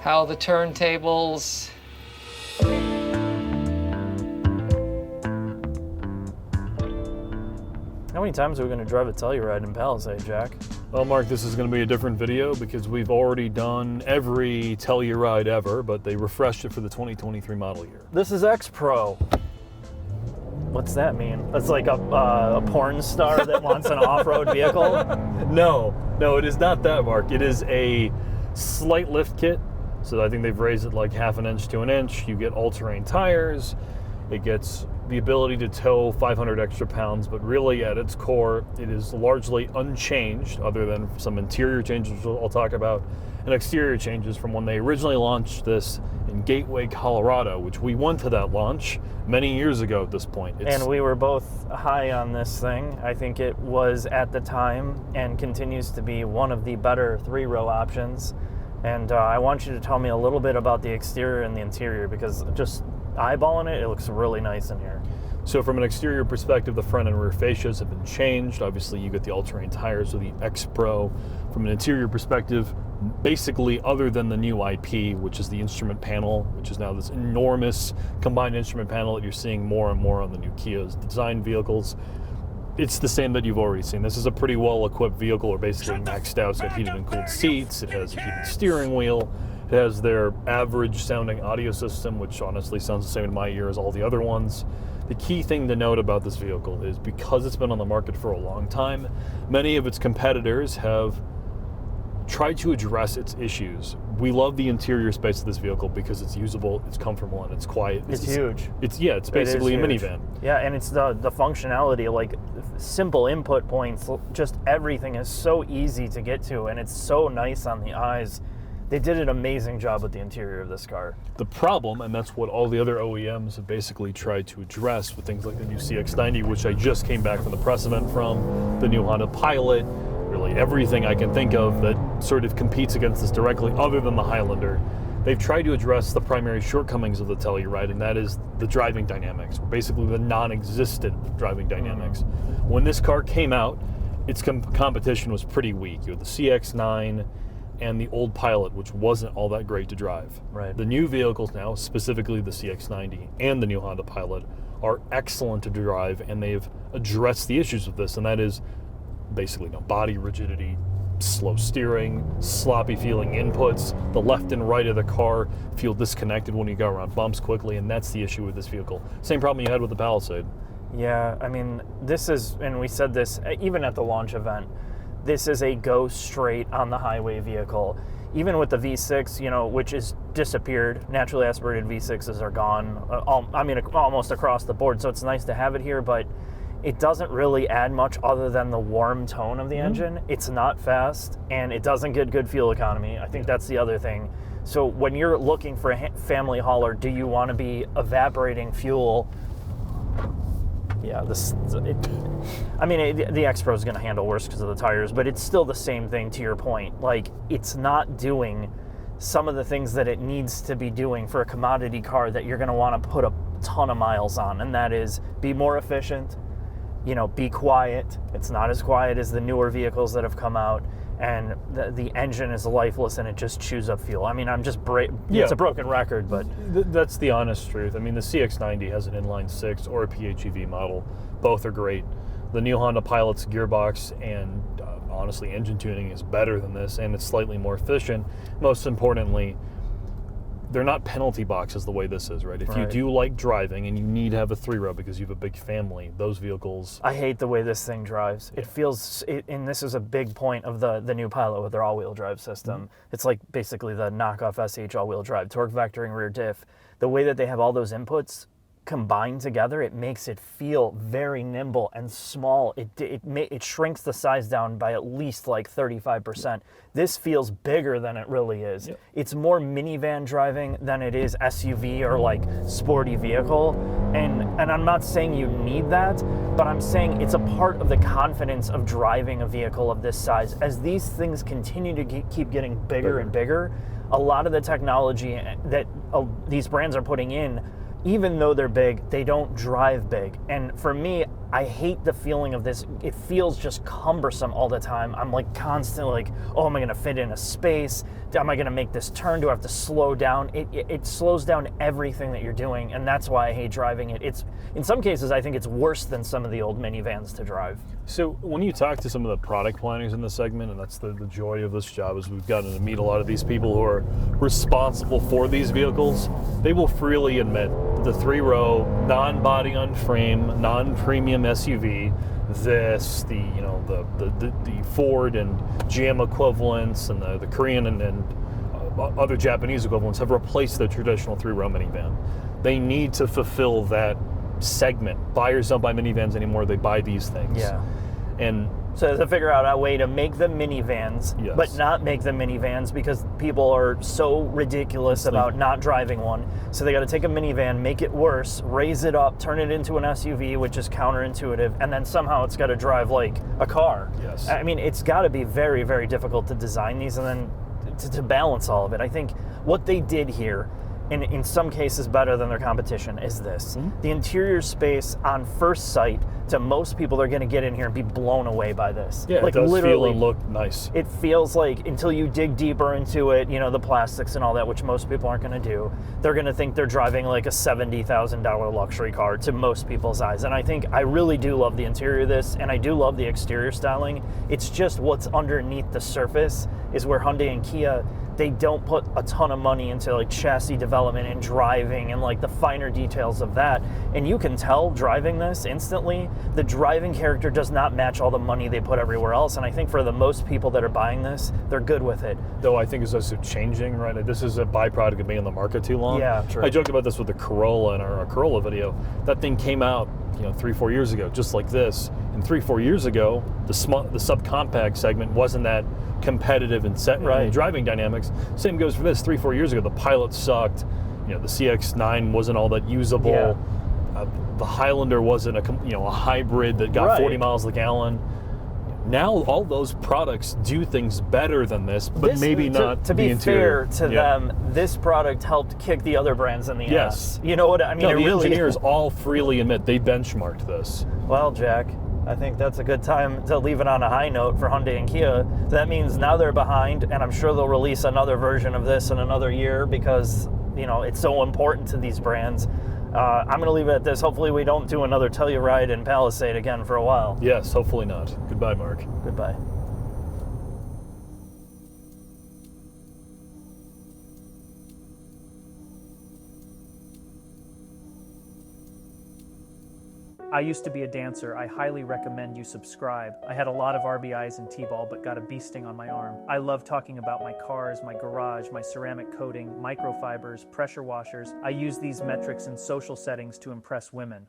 how the turntables. How many times are we going to drive a Telluride in Palisade, Jack? Well, Mark, this is going to be a different video because we've already done every Telluride ever, but they refreshed it for the 2023 model year. This is X Pro. What's that mean? That's like a porn star that wants an off-road vehicle? No, it is not that, Mark. It is a slight lift kit. So I think they've raised it like 1/2 inch to 1 inch. You get all-terrain tires. It gets the ability to tow 500 extra pounds, but really at its core, it is largely unchanged other than some interior changes, which I'll talk about, and exterior changes from when they originally launched this in Gateway, Colorado, which we went to that launch many years ago at this point. And we were both high on this thing. I think it was at the time and continues to be one of the better 3-row options. And I want you to tell me a little bit about the exterior and the interior, because just eyeballing it, it looks really nice in here. So from an exterior perspective, the front and rear fascias have been changed. Obviously, you get the all-terrain tires with the X Pro. From an interior perspective, basically other than the new IP, which is the instrument panel, which is now this enormous combined instrument panel that you're seeing more and more on the new Kia's design vehicles, it's the same that you've already seen. This is a pretty well-equipped vehicle, or basically maxed out. It's got heated and cooled seats. It has a heated steering wheel. It has their average-sounding audio system, which honestly sounds the same in my ear as all the other ones. The key thing to note about this vehicle is because it's been on the market for a long time, many of its competitors have tried to address its issues. We love the interior space of this vehicle because it's usable, it's comfortable, and it's quiet. It's huge. It's basically a minivan. Yeah, and it's the functionality, like simple input points, just everything is so easy to get to, and it's so nice on the eyes. They did an amazing job with the interior of this car. The problem, and that's what all the other OEMs have basically tried to address with things like the new CX90, which I just came back from the press event from, the new Honda Pilot, really everything I can think of that sort of competes against this directly other than the Highlander. They've tried to address the primary shortcomings of the Telluride, and that is the driving dynamics, basically the non-existent driving dynamics. When this car came out, its competition was pretty weak. You had the CX9 and the old Pilot, which wasn't all that great to drive. Right. The new vehicles now, specifically the CX90 and the new Honda Pilot, are excellent to drive, and they've addressed the issues with this, and that is basically no body rigidity, slow steering, sloppy feeling inputs. The left and right of the car feel disconnected when you go around bumps quickly, and that's the issue with this vehicle. Same problem you had with the Palisade. Yeah, I mean, this is, and we said this even at the launch event, this is a go straight on the highway vehicle. Even with the V6, which is disappeared, naturally aspirated V6s are gone, almost across the board, so it's nice to have it here, but it doesn't really add much other than the warm tone of the engine. It's not fast, and it doesn't get good fuel economy. I think that's the other thing. So when you're looking for a family hauler, do you want to be evaporating fuel? Yeah, the X Pro is going to handle worse because of the tires, but it's still the same thing to your point. Like, it's not doing some of the things that it needs to be doing for a commodity car that you're going to want to put a ton of miles on, and that is be more efficient, be quiet. It's not as quiet as the newer vehicles that have come out, and the engine is lifeless and it just chews up fuel. I mean, it's a broken record, but that's the honest truth. I mean, the CX90 has an inline 6 or a PHEV model. Both are great. The new Honda Pilot's gearbox and honestly engine tuning is better than this, and it's slightly more efficient. Most importantly, they're not penalty boxes the way this is, right? If you do like driving and you need to have a 3-row because you have a big family, those vehicles... I hate the way this thing drives. It feels, and this is a big point of the new Pilot with their all-wheel drive system. It's like basically the knockoff SH all-wheel drive, torque vectoring, rear diff. The way that they have all those inputs combined together, it makes it feel very nimble and small. It shrinks the size down by at least like 35%. This feels bigger than it really is. Yep. It's more minivan driving than it is SUV or like sporty vehicle. And I'm not saying you need that, but I'm saying it's a part of the confidence of driving a vehicle of this size. As these things continue to keep getting bigger and bigger, a lot of the technology that these brands are putting in, even though they're big, they don't drive big. And for me, I hate the feeling of this. It feels just cumbersome all the time. I'm like constantly like, oh, am I gonna fit in a space? Am I gonna make this turn? Do I have to slow down? It slows down everything that you're doing, and that's why I hate driving it. It's, in some cases, I think it's worse than some of the old minivans to drive. So when you talk to some of the product planners in the segment, and that's the joy of this job, is we've gotten to meet a lot of these people who are responsible for these vehicles, they will freely admit the 3-row, non-body on frame, non-premium SUV, the Ford and GM equivalents and the Korean and other Japanese equivalents have replaced the traditional 3-row minivan. They need to fulfill that segment. Buyers don't buy minivans anymore, they buy these things. Yeah. And so to figure out a way to make them minivans, yes, but not make them minivans because people are so ridiculous about not driving one. So they got to take a minivan, make it worse, raise it up, turn it into an SUV, which is counterintuitive, and then somehow it's got to drive like a car. Yes. I mean, it's got to be very, very difficult to design these and then to balance all of it. I think what they did here, and in some cases better than their competition, is this. The interior space on first sight, to most people, they're going to get in here and be blown away by this. yeah, like, it does literally, feel and look nice. it feels like, until you dig deeper into it, you know, the plastics and all that, which most people aren't going to do, they're going to think they're driving like a $70,000 luxury car to most people's eyes. And I really do love the interior of this, and I do love the exterior styling. It's just what's underneath the surface is where Hyundai and Kia, they don't put a ton of money into like chassis development and driving and like the finer details of that. And you can tell driving this instantly, the driving character does not match all the money they put everywhere else. And I think for the most people that are buying this, they're good with it. Though I think it's also changing, right? This is a byproduct of being in the market too long. Yeah, true. I joked about this with the Corolla in our Corolla video. That thing came out, 3-4 years ago, just like this. And 3-4 years ago, the subcompact segment wasn't that competitive in driving dynamics. Same goes for this. 3-4 years ago, the Pilot sucked. The CX9 wasn't all that usable. Yeah. The Highlander wasn't a hybrid that got 40 miles a gallon. Now all those products do things better than this, but maybe not. To be fair to them, this product helped kick the other brands in the ass. You know what I mean? No, the engineers all freely admit they benchmarked this. Well, Jack, I think that's a good time to leave it on a high note for Hyundai and Kia. That means now they're behind, and I'm sure they'll release another version of this in another year because it's so important to these brands. I'm going to leave it at this. Hopefully we don't do another Telluride and Palisade again for a while. Yes, hopefully not. Goodbye, Mark. Goodbye. I used to be a dancer. I highly recommend you subscribe. I had a lot of RBIs and T-ball, but got a bee sting on my arm. I love talking about my cars, my garage, my ceramic coating, microfibers, pressure washers. I use these metrics in social settings to impress women.